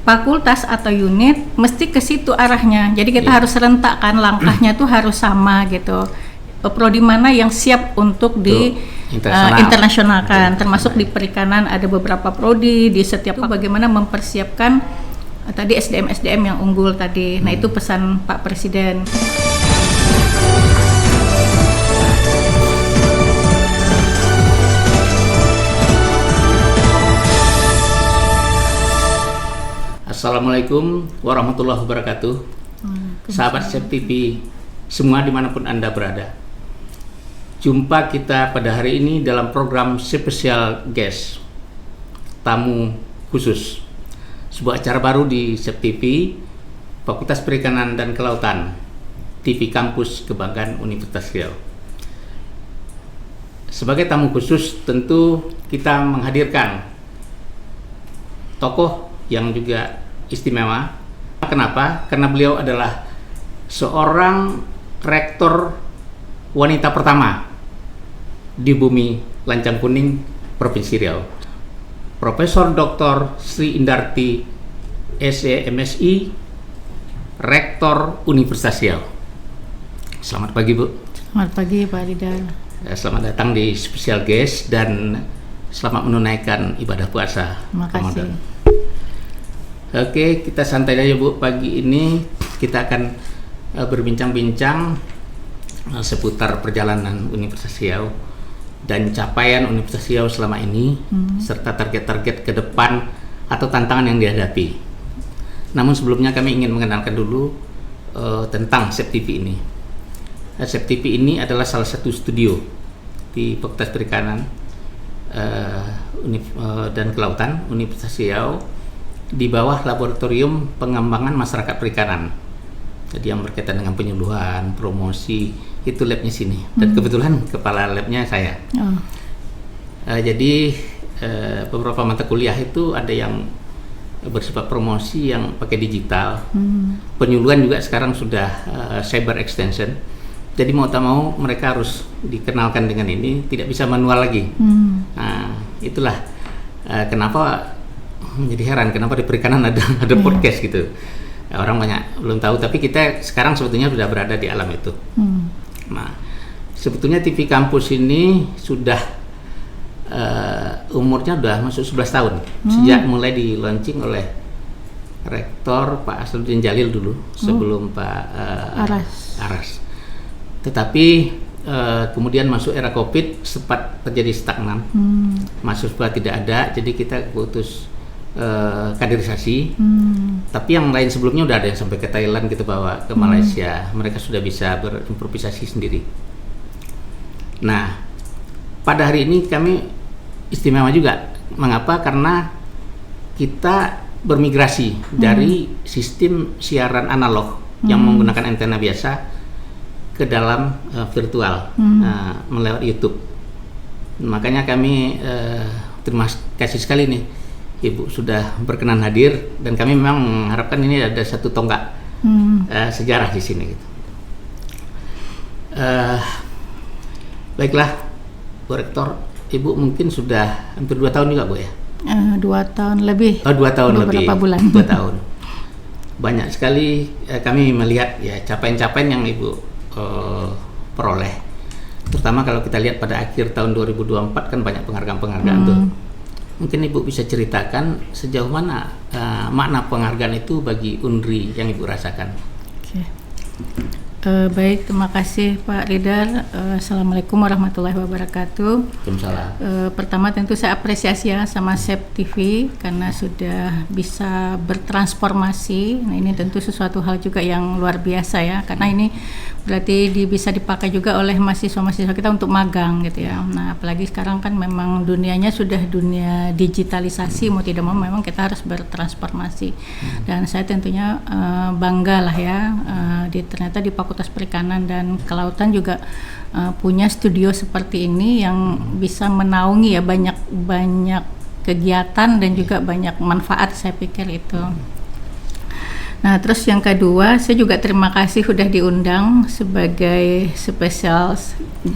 fakultas atau unit mesti ke situ arahnya. Jadi kita harus rentakkan langkahnya tuh harus sama gitu. Prodi mana yang siap untuk di internasionalkan, termasuk di perikanan ada beberapa prodi di setiap bagaimana mempersiapkan tadi SDM yang unggul tadi. Nah, itu pesan Pak Presiden. Assalamualaikum warahmatullahi wabarakatuh. Sahabat SEP TV semua dimanapun Anda berada. Jumpa kita pada hari ini dalam program spesial guest, tamu khusus, sebuah acara baru di SEP TV, Fakultas Perikanan dan Kelautan, TV Kampus Kebanggaan Universitas Riau. Sebagai tamu khusus tentu kita menghadirkan tokoh yang juga istimewa. Kenapa? Karena beliau adalah seorang rektor wanita pertama di bumi Lancang Kuning, Provinsi Riau. Profesor Dr. Sri Indarti, SE/MSI, Rektor Universitas Riau. Selamat pagi, Bu. Selamat pagi, Pak Ridal. Selamat datang di special guest dan selamat menunaikan ibadah puasa Ramadan. Oke, kita santai aja, Bu. Pagi ini kita akan berbincang-bincang seputar perjalanan Universitas Riau dan capaian Universitas Riau selama ini, serta target-target ke depan atau tantangan yang dihadapi. Namun sebelumnya kami ingin mengenalkan dulu tentang SEP TV ini. SEP TV ini adalah salah satu studio di Fakultas Perikanan dan Kelautan Universitas Riau di bawah Laboratorium Pengembangan Masyarakat Perikanan. Jadi yang berkaitan dengan penyuluhan, promosi, itu labnya sini. Dan kebetulan kepala labnya saya. Jadi beberapa mata kuliah itu ada yang bersifat promosi yang pakai digital. Penyuluhan juga sekarang sudah cyber extension. Jadi mau tak mau mereka harus dikenalkan dengan ini, tidak bisa manual lagi. Nah, itulah kenapa menjadi heran kenapa di perikanan ada podcast gitu. Orang banyak belum tahu, tapi kita sekarang sebetulnya sudah berada di alam itu. Nah, sebetulnya TV Kampus ini sudah umurnya sudah masuk 11 tahun sejak mulai di launching oleh Rektor Pak Asruddin Jalil dulu sebelum Pak Aras. Tetapi kemudian masuk era Covid sempat terjadi stagnan, mahasiswa tidak ada, jadi kita putus kaderisasi. Tapi yang lain sebelumnya udah ada yang sampai ke Thailand, kita bawa ke Malaysia, mereka sudah bisa berimprovisasi sendiri. Nah, pada hari ini kami istimewa juga. Mengapa? Karena kita bermigrasi dari sistem siaran analog yang menggunakan antena biasa ke dalam virtual melewat YouTube. Makanya kami terima kasih sekali nih Ibu sudah berkenan hadir, dan kami memang mengharapkan ini ada satu tonggak sejarah di sini gitu. Baiklah, Bu Rektor, Ibu mungkin sudah hampir 2 tahun juga, Bu, ya? 2 tahun lebih. 2 tahun lebih. Beberapa bulan. 2 tahun. Banyak sekali kami melihat ya capaian-capaian yang Ibu peroleh. Terutama kalau kita lihat pada akhir tahun 2024 kan banyak penghargaan-penghargaan tuh. Mungkin Ibu bisa ceritakan sejauh mana makna penghargaan itu bagi UNRI yang Ibu rasakan. Oke. Baik, terima kasih Pak Ridal. Assalamualaikum warahmatullahi wabarakatuh. Waalaikumsalam. Pertama tentu saya apresiasi ya sama SEP TV karena sudah bisa bertransformasi. Nah, ini tentu sesuatu hal juga yang luar biasa ya, karena ini berarti bisa dipakai juga oleh mahasiswa-mahasiswa kita untuk magang gitu ya. Nah, apalagi sekarang kan memang dunianya sudah dunia digitalisasi, mau tidak mau memang kita harus bertransformasi. Dan saya tentunya bangga lah ya, ternyata di Fakultas Perikanan dan Kelautan juga punya studio seperti ini yang bisa menaungi ya banyak kegiatan dan juga banyak manfaat, saya pikir itu. Nah, terus yang kedua, saya juga terima kasih sudah diundang sebagai special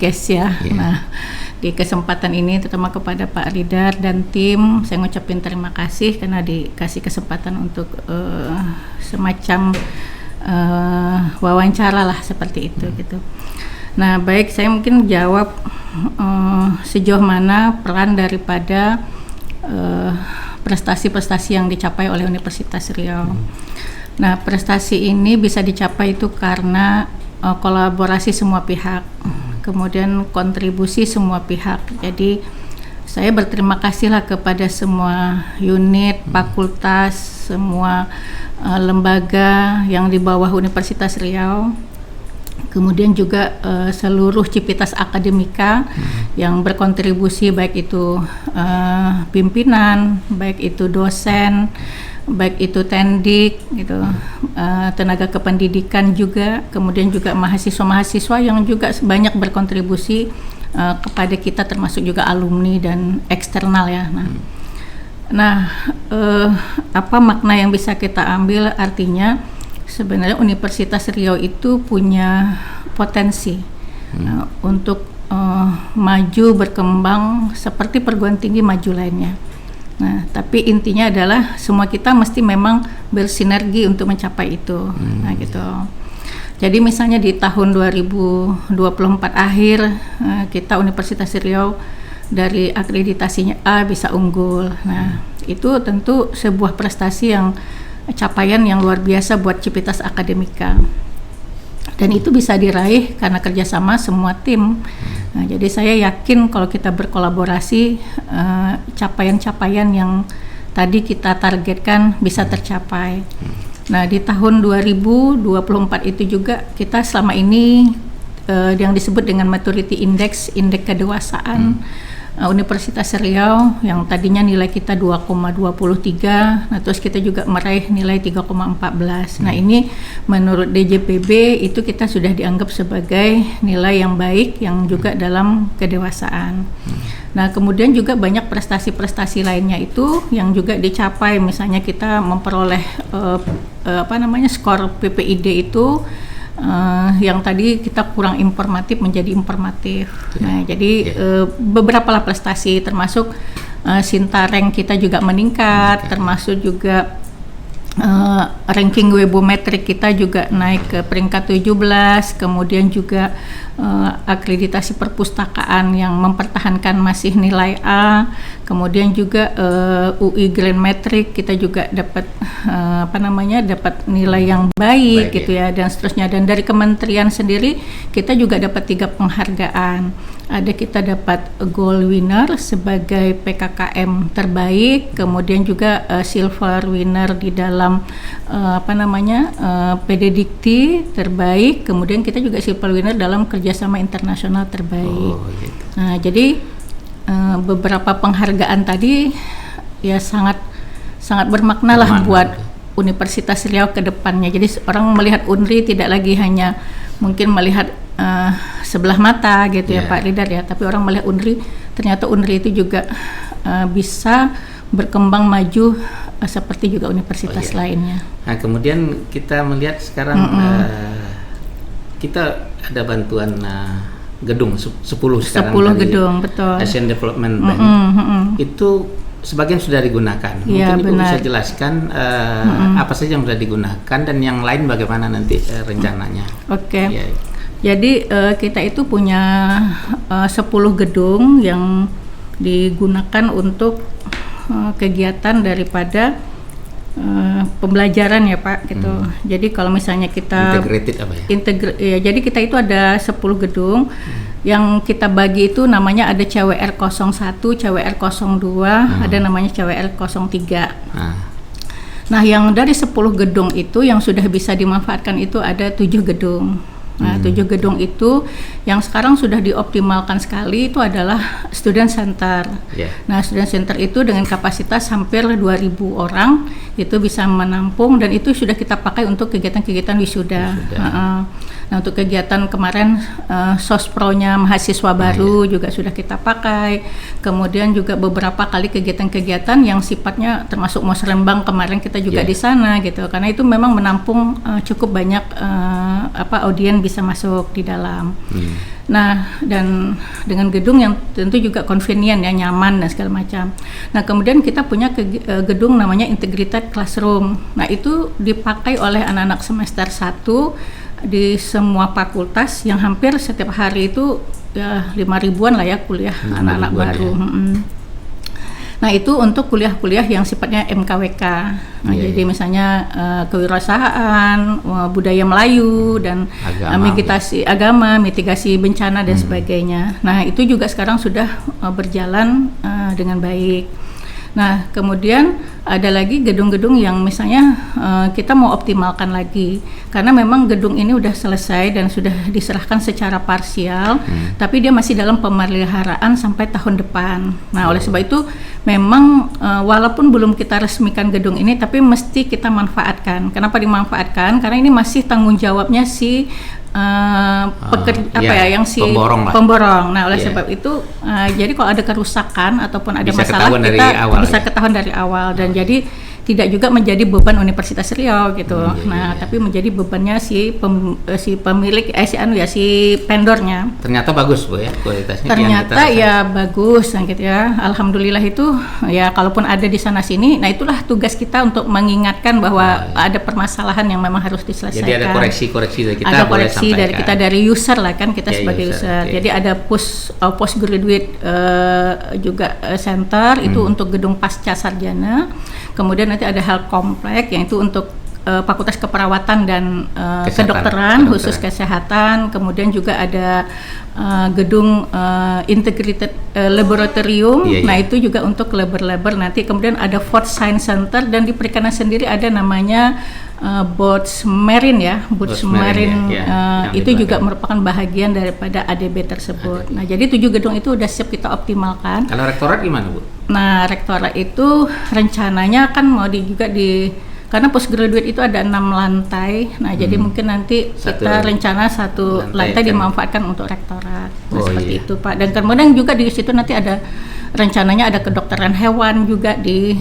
guest ya. Nah, di kesempatan ini terutama kepada Pak Ridar dan tim, saya ngucapin terima kasih karena dikasih kesempatan untuk semacam wawancara lah seperti itu gitu. Nah, baik, saya mungkin jawab sejauh mana peran daripada prestasi-prestasi yang dicapai oleh Universitas Riau. Nah, prestasi ini bisa dicapai itu karena kolaborasi semua pihak, kemudian kontribusi semua pihak. Jadi saya berterima kasih lah kepada semua unit, fakultas, semua lembaga yang di bawah Universitas Riau. Kemudian juga seluruh Civitas Akademika yang berkontribusi, baik itu pimpinan, baik itu dosen, baik itu tendik gitu, tenaga kependidikan juga, kemudian juga mahasiswa-mahasiswa yang juga banyak berkontribusi kepada kita, termasuk juga alumni dan eksternal ya. Nah, apa makna yang bisa kita ambil? Artinya sebenarnya Universitas Riau itu punya potensi untuk maju berkembang seperti perguruan tinggi maju lainnya. Nah, tapi intinya adalah semua kita mesti memang bersinergi untuk mencapai itu. Nah, gitu. Jadi misalnya di tahun 2024 akhir kita Universitas Riau dari akreditasinya A bisa unggul. Nah, itu tentu sebuah prestasi yang capaian yang luar biasa buat Civitas Akademika. Dan itu bisa diraih karena kerjasama semua tim. Nah, jadi saya yakin kalau kita berkolaborasi, capaian-capaian yang tadi kita targetkan bisa tercapai. Nah, di tahun 2024 itu juga kita selama ini yang disebut dengan Maturity Index, indeks kedewasaan Universitas Riau yang tadinya nilai kita 2,23, nah terus kita juga meraih nilai 3,14. Nah, ini menurut DJPB itu kita sudah dianggap sebagai nilai yang baik yang juga dalam kedewasaan. Nah, kemudian juga banyak prestasi-prestasi lainnya itu yang juga dicapai, misalnya kita memperoleh skor PPID itu yang tadi kita kurang informatif menjadi informatif. Nah, jadi beberapa lah prestasi, termasuk Sintareng kita juga meningkat, termasuk juga ranking Webometrik kita juga naik ke peringkat 17, kemudian juga akreditasi perpustakaan yang mempertahankan masih nilai A, kemudian juga UI Grand Metric kita juga dapat dapat nilai yang baik gitu ya, dan seterusnya. Dan dari kementerian sendiri kita juga dapat 3 penghargaan. Ada kita dapat gold winner sebagai PKKM terbaik, kemudian juga silver winner di dalam PD Dikti terbaik, kemudian kita juga silver winner dalam kerjasama internasional terbaik. Gitu. Nah, jadi beberapa penghargaan tadi ya sangat bermakna lah buat Universitas Riau ke depannya. Jadi orang melihat UNRI tidak lagi hanya mungkin melihat sebelah mata gitu ya Pak Ridar ya, tapi orang melihat UNRI, ternyata UNRI itu juga bisa berkembang maju seperti juga universitas lainnya. Nah, kemudian kita melihat sekarang kita ada bantuan gedung 10 sekarang 10 gedung, betul. Asian Development Bank. Itu sebagian sudah digunakan. Mungkin Ibu bisa jelaskan apa saja yang sudah digunakan dan yang lain bagaimana nanti rencananya. Oke. Ya. Jadi kita itu punya 10 gedung yang digunakan untuk kegiatan daripada pembelajaran ya Pak gitu. Jadi kalau misalnya kita integrated apa ya? Jadi kita itu ada 10 gedung yang kita bagi itu namanya ada CWR 01, CWR 02, ada namanya CWR 03. Nah, yang dari 10 gedung itu yang sudah bisa dimanfaatkan itu ada 7 gedung. Nah, 7 gedung itu yang sekarang sudah dioptimalkan sekali itu adalah student center. Nah, student center itu dengan kapasitas hampir 2.000 orang itu bisa menampung, dan itu sudah kita pakai untuk kegiatan-kegiatan wisuda. Nah, untuk kegiatan kemarin sospronya mahasiswa baru juga sudah kita pakai. Kemudian juga beberapa kali kegiatan-kegiatan yang sifatnya termasuk Musrembang kemarin kita juga di sana gitu. Karena itu memang menampung cukup banyak audien bisa masuk di dalam. Nah, dan dengan gedung yang tentu juga convenient ya, nyaman dan segala macam. Nah, kemudian kita punya gedung namanya Integrated Classroom. Nah, itu dipakai oleh anak-anak semester 1 di semua fakultas yang hampir setiap hari itu ya 5.000-an lah ya kuliah anak-anak baru. Nah, itu untuk kuliah-kuliah yang sifatnya MKWK. Nah, jadi misalnya kewirausahaan, budaya Melayu, dan mitigasi agama, mitigasi bencana dan sebagainya. Nah, itu juga sekarang sudah berjalan dengan baik. Nah, kemudian ada lagi gedung-gedung yang misalnya kita mau optimalkan lagi, karena memang gedung ini udah selesai dan sudah diserahkan secara parsial, tapi dia masih dalam pemeliharaan sampai tahun depan. Nah, oleh sebab itu memang walaupun belum kita resmikan gedung ini, tapi mesti kita manfaatkan. Kenapa dimanfaatkan? Karena ini masih tanggung jawabnya si yang si pemborong. Nah, oleh sebab itu jadi kalau ada kerusakan ataupun ada masalah kita bisa ketahuan dari awal, dan jadi tidak juga menjadi beban Universitas Riau gitu. Tapi menjadi bebannya si pemilik si vendornya. Ternyata bagus Bu ya kualitasnya. Ternyata ya bagus gitu ya. Alhamdulillah itu ya, kalaupun ada di sana sini, nah itulah tugas kita untuk mengingatkan bahwa ada permasalahan yang memang harus diselesaikan. Jadi ada koreksi-koreksi dari kita. Ada koreksi dari kita, dari user lah kan, kita sebagai user. Jadi ada postgraduate juga center itu untuk gedung pasca sarjana. Kemudian nanti ada health complex yang itu untuk fakultas keperawatan dan kedokteran, khusus kesehatan. Kemudian juga ada gedung integrated laboratorium. Nah, itu juga untuk labor nanti. Kemudian ada Fort Science Center, dan di perikanan sendiri ada namanya Boats Marine ya. Boats Marine itu juga merupakan bahagian daripada ADB tersebut. Nah, jadi 7 gedung itu udah siap kita optimalkan. Kalau rektorat gimana Bu? Nah, rektorat itu rencananya kan mau karena postgraduate itu ada 6 lantai. Nah, jadi mungkin nanti kita rencana satu lantai dimanfaatkan untuk rektorat. Nah, seperti itu Pak. Dan kemudian juga di situ nanti ada rencananya ada kedokteran hewan juga di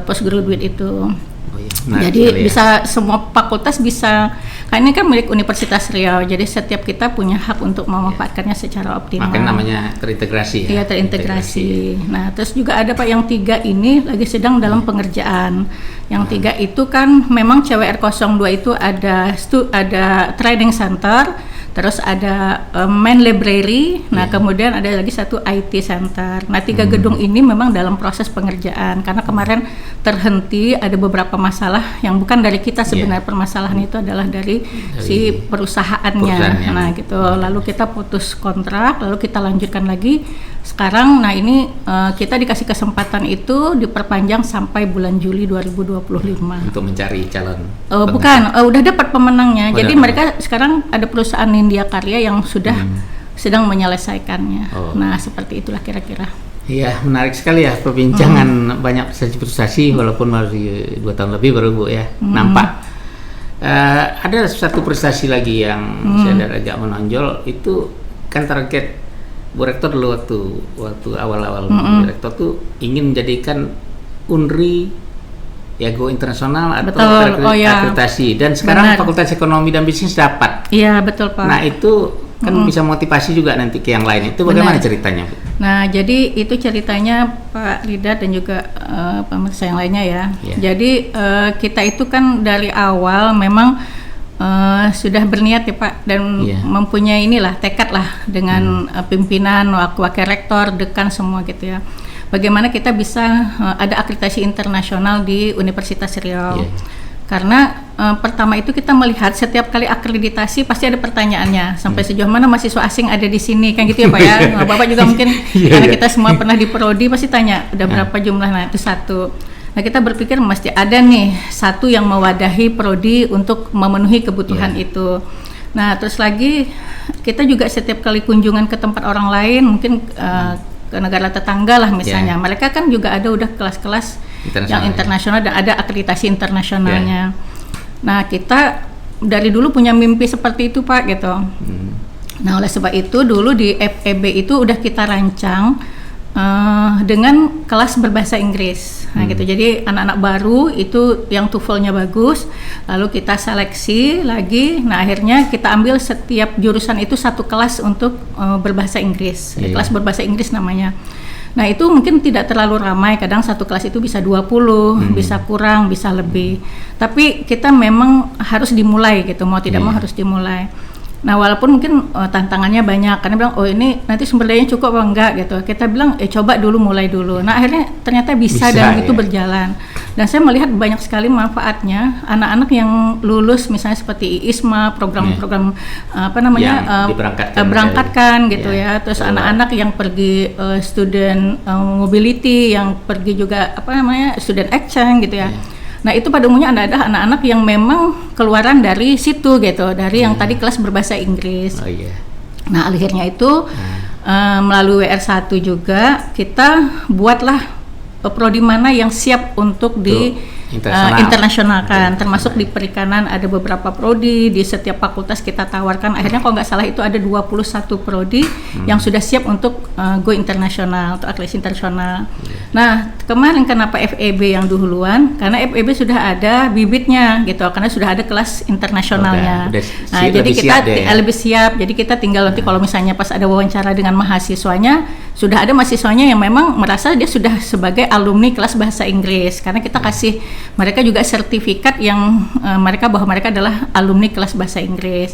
postgraduate itu. Jadi bisa semua fakultas bisa, karena ini kan milik Universitas Riau, jadi setiap kita punya hak untuk memanfaatkannya secara optimal. Makanya namanya terintegrasi ya? Iya, terintegrasi. Nah, terus juga ada Pak yang 3 ini lagi sedang dalam pengerjaan. Yang 3 itu kan memang CWR 02 itu ada training center, terus ada main library, nah kemudian ada lagi satu IT center. Nah, 3 gedung ini memang dalam proses pengerjaan, karena kemarin terhenti ada beberapa masalah yang bukan dari kita sebenarnya. Permasalahan itu adalah dari si perusahaannya. Nah gitu, lalu kita putus kontrak, lalu kita lanjutkan lagi sekarang. Nah, ini kita dikasih kesempatan itu diperpanjang sampai bulan Juli 2025 untuk mencari calon udah dapat pemenangnya. Jadi mereka sekarang ada perusahaan India Karya yang sudah sedang menyelesaikannya. Nah, seperti itulah kira-kira. Iya, menarik sekali ya perbincangan banyak prestasi walaupun baru 2 tahun lebih baru Bu ya nampak. Ada satu prestasi lagi yang saya agak menonjol, itu kan target Bu Rektor dulu waktu awal-awal Rektor tuh ingin menjadikan UNRI ya go internasional atau akreditasi, dan sekarang Fakultas Ekonomi dan Bisnis dapat. Iya, betul Pak. Nah, itu kan bisa motivasi juga nanti ke yang lain. Itu bagaimana ceritanya Bu? Nah, jadi itu ceritanya Pak Rida dan juga pemirsa yang lainnya ya. Jadi kita itu kan dari awal memang sudah berniat ya Pak, dan mempunyai tekad lah dengan pimpinan, wakil rektor, dekan semua gitu ya. Bagaimana kita bisa ada akreditasi internasional di Universitas Riau. Karena pertama itu kita melihat setiap kali akreditasi pasti ada pertanyaannya, sampai sejauh mana mahasiswa asing ada di sini kan gitu ya Pak ya. Bapak juga mungkin karena kita semua pernah di prodi pasti tanya udah berapa jumlah. Nah, itu satu. Nah, kita berpikir mesti ada nih satu yang mewadahi prodi untuk memenuhi kebutuhan itu. Nah, terus lagi kita juga setiap kali kunjungan ke tempat orang lain, mungkin ke negara tetangga lah misalnya, mereka kan juga ada udah kelas-kelas yang internasional dan ada akreditasi internasionalnya. Nah, kita dari dulu punya mimpi seperti itu Pak gitu. Nah, oleh sebab itu dulu di FEB itu udah kita rancang dengan kelas berbahasa Inggris. Nah, gitu. Jadi anak-anak baru itu yang TOEFL-nya bagus, lalu kita seleksi lagi. Nah, akhirnya kita ambil setiap jurusan itu satu kelas untuk berbahasa Inggris. Kelas berbahasa Inggris namanya. Nah, itu mungkin tidak terlalu ramai, kadang satu kelas itu bisa 20, bisa kurang, bisa lebih. Tapi kita memang harus dimulai gitu, mau tidak mau harus dimulai. Nah, walaupun mungkin tantangannya banyak, karena bilang, oh ini nanti sumber dayanya cukup apa enggak gitu. Kita bilang, coba dulu, mulai dulu. Nah, akhirnya ternyata bisa dan itu berjalan. Dan saya melihat banyak sekali manfaatnya anak-anak yang lulus misalnya seperti ISMA, program-program berangkatkan gitu ya. Terus anak-anak yang pergi student mobility, yang pergi juga student exchange gitu ya. Nah, itu pada umumnya ada anak-anak yang memang keluaran dari situ gitu, dari yang tadi kelas berbahasa Inggris. Nah, akhirnya itu melalui WR1 juga kita buatlah prodi mana yang siap untuk internasionalkan, termasuk di perikanan ada beberapa prodi, di setiap fakultas kita tawarkan. Akhirnya kalau nggak salah itu ada 21 prodi yang sudah siap untuk go internasional, untuk akreditasi internasional. Nah, kemarin kenapa FEB yang duluan? Karena FEB sudah ada bibitnya gitu, karena sudah ada kelas internasionalnya. Nah, jadi kita lebih siap. Jadi kita tinggal nanti kalau misalnya pas ada wawancara dengan mahasiswanya, sudah ada mahasiswanya yang memang merasa dia sudah sebagai alumni kelas bahasa Inggris, karena kita kasih mereka juga sertifikat yang bahwa mereka adalah alumni kelas bahasa Inggris.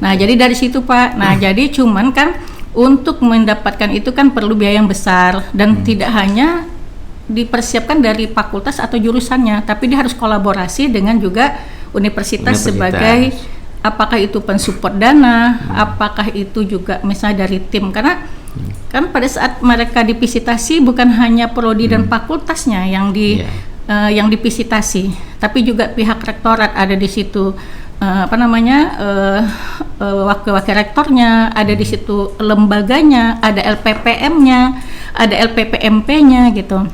Nah, jadi dari situ Pak. Nah, jadi cuman kan untuk mendapatkan itu kan perlu biaya yang besar dan tidak hanya dipersiapkan dari fakultas atau jurusannya, tapi dia harus kolaborasi dengan juga universitas. Sebagai apakah itu pensupport dana, apakah itu juga misalnya dari tim, karena kan pada saat mereka divisitasi bukan hanya prodi dan fakultasnya yang divisitasi, tapi juga pihak rektorat ada di situ, wakil rektornya ada di situ, lembaganya ada, LPPM-nya ada, LPPMP-nya gitu.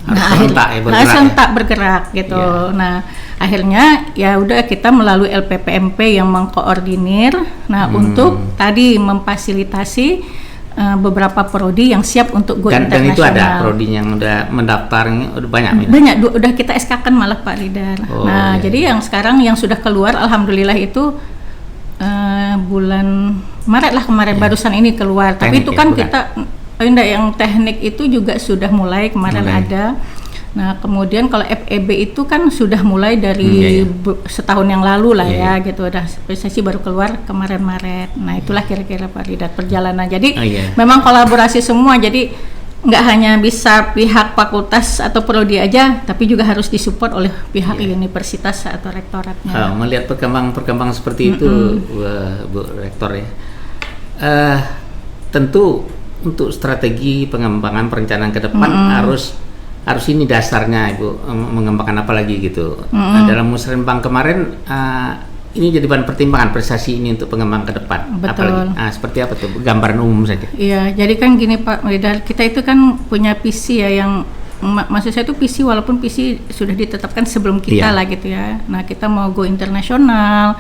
Harus sentak bergerak gitu. Nah, akhirnya ya udah kita melalui LPPMP yang mengkoordinir. Nah, untuk tadi memfasilitasi beberapa prodi yang siap untuk go internasional. Dan itu ada prodi yang udah mendaftarnya udah banyak. Banyak, udah kita SK-kan malah Pak Ridar. Jadi yang sekarang yang sudah keluar alhamdulillah itu bulan Maret lah kemarin, barusan ini keluar. Tapi itu kan kita yang teknik itu juga sudah mulai kemarin ada. Nah, kemudian kalau FEB itu kan sudah mulai dari setahun yang lalu lah gitu. Udah spesiasi baru keluar kemarin Maret. Nah, itulah kira-kira Pak Ridar perjalanan. Jadi memang kolaborasi semua. Jadi nggak hanya bisa pihak fakultas atau prodi aja, tapi juga harus disupport oleh pihak universitas atau rektoratnya. Melihat perkembangan seperti itu, Bu Rektor ya. Tentu untuk strategi pengembangan perencanaan ke depan harus ini dasarnya Ibu, mengembangkan apa lagi gitu. Dalam musrenbang kemarin ini jadi bahan pertimbangan prestasi ini untuk pengembangan ke depan. Betul. Apalagi, seperti apa tuh gambaran umum saja? Iya, jadi kan gini Pak Ridar, kita itu kan punya visi ya, yang maksud saya itu visi, walaupun visi sudah ditetapkan sebelum kita lah gitu ya. Nah, kita mau go internasional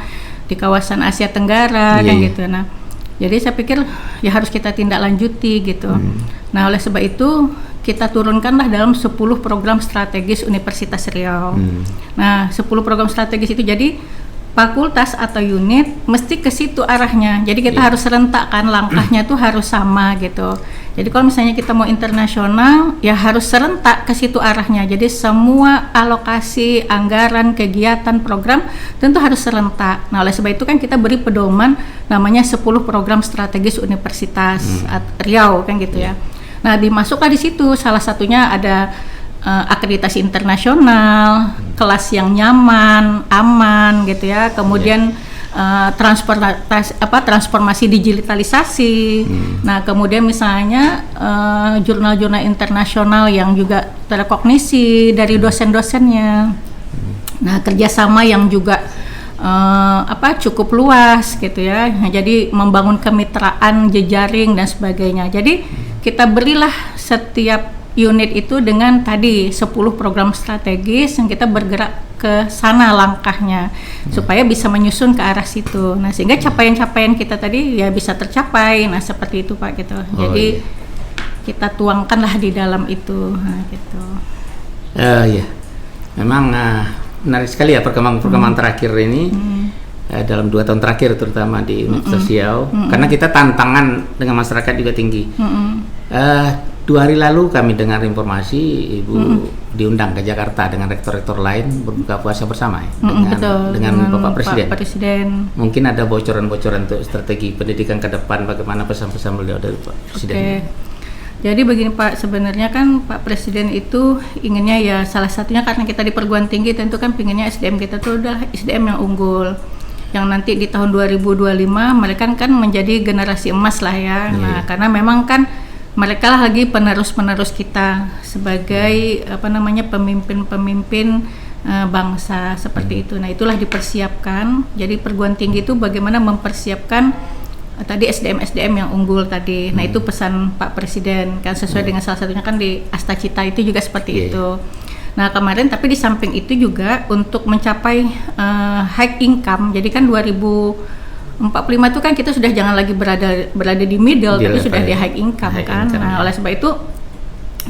di kawasan Asia Tenggara kan gitu. Nah, jadi saya pikir ya harus kita tindak lanjuti gitu. Nah, oleh sebab itu kita turunkanlah dalam 10 program strategis Universitas Riau. Nah, 10 program strategis itu jadi fakultas atau unit mesti ke situ arahnya. Jadi kita harus serentakkan langkahnya tuh harus sama gitu. Jadi kalau misalnya kita mau internasional ya harus serentak ke situ arahnya. Jadi semua alokasi, anggaran, kegiatan, program tentu harus serentak. Nah, oleh sebab itu kan kita beri pedoman namanya 10 program strategis Universitas Riau kan gitu ya. Nah, dimasuklah di situ salah satunya ada akreditasi internasional, kelas yang nyaman, aman gitu ya. Kemudian transformasi digitalisasi. Nah, kemudian misalnya jurnal-jurnal internasional yang juga terkognisi dari dosen-dosennya. Nah, kerjasama yang juga cukup luas gitu ya. Nah, jadi membangun kemitraan, jejaring dan sebagainya. Jadi kita berilah setiap unit itu dengan tadi 10 program strategis yang kita bergerak ke sana langkahnya supaya bisa menyusun ke arah situ. Nah, sehingga capaian-capaian kita tadi ya bisa tercapai. Nah, seperti itu Pak gitu. Jadi kita tuangkanlah di dalam itu. Nah, gitu. Ya. Memang menarik sekali ya perkembangan terakhir ini dalam 2 tahun terakhir terutama di Universitas Riau karena kita tantangan dengan masyarakat juga tinggi. 2 hari lalu kami dengar informasi Ibu diundang ke Jakarta dengan rektor-rektor lain berbuka puasa bersama ya, dengan Bapak Presiden. Pak Presiden. Mungkin ada bocoran-bocoran untuk strategi pendidikan ke depan, bagaimana pesan-pesan beliau dari Pak Presiden. Jadi begini Pak, sebenarnya kan Pak Presiden itu inginnya ya salah satunya karena kita di perguruan tinggi tentu kan pinginnya SDM kita tuh udah SDM yang unggul. Yang nanti di tahun 2025 mereka kan menjadi generasi emas lah ya. Nah, karena memang kan mereka lagi penerus-penerus kita sebagai pemimpin-pemimpin bangsa seperti itu. Nah, itulah dipersiapkan. Jadi perguruan tinggi itu bagaimana mempersiapkan tadi SDM yang unggul tadi. Nah, itu pesan Pak Presiden kan sesuai dengan salah satunya kan di Astacita itu juga seperti itu. Nah, kemarin tapi di samping itu juga untuk mencapai high income. Jadi kan 2045 itu kan kita sudah jangan lagi berada di middle tapi sudah di high income kan. Nah, oleh sebab itu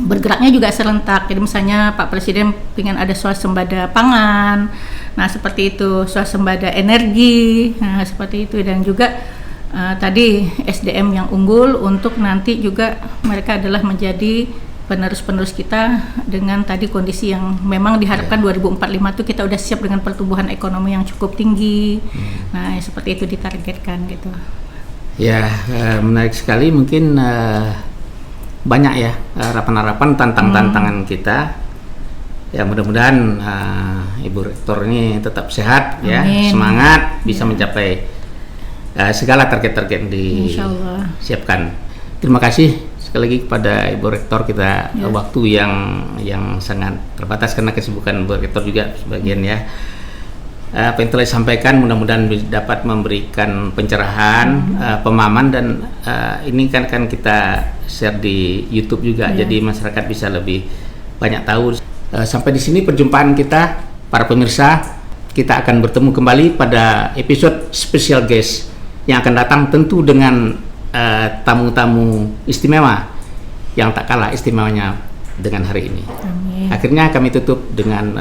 bergeraknya juga serentak. Jadi misalnya Pak Presiden ingin ada swasembada pangan. Nah, seperti itu, swasembada energi. Nah, seperti itu dan juga tadi SDM yang unggul untuk nanti juga mereka adalah menjadi penerus-penerus kita dengan tadi kondisi yang memang diharapkan 2045 itu kita udah siap dengan pertumbuhan ekonomi yang cukup tinggi. Nah, seperti itu ditargetkan gitu. Ya, menarik sekali. Mungkin banyak ya harapan-harapan, tantangan kita. Ya, mudah-mudahan Ibu Rektor ini tetap sehat. Amin. Ya, semangat bisa mencapai segala target-target yang disiapkan. Terima kasih sekali lagi kepada Ibu Rektor kita waktu yang sangat terbatas karena kesibukan Ibu Rektor juga sebagian ya. Apa yang telah disampaikan mudah-mudahan dapat memberikan pencerahan, pemahaman dan ini kan kita share di YouTube juga jadi masyarakat bisa lebih banyak tahu. Sampai di sini perjumpaan kita para pemirsa. Kita akan bertemu kembali pada episode special guest yang akan datang tentu dengan tamu-tamu istimewa yang tak kalah istimewanya dengan hari ini. Amin. Akhirnya kami tutup dengan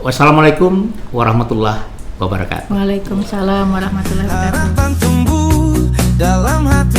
wassalamualaikum warahmatullahi wabarakatuh. Waalaikumsalam warahmatullahi wabarakatuh. Harapan tumbuh dalam hati.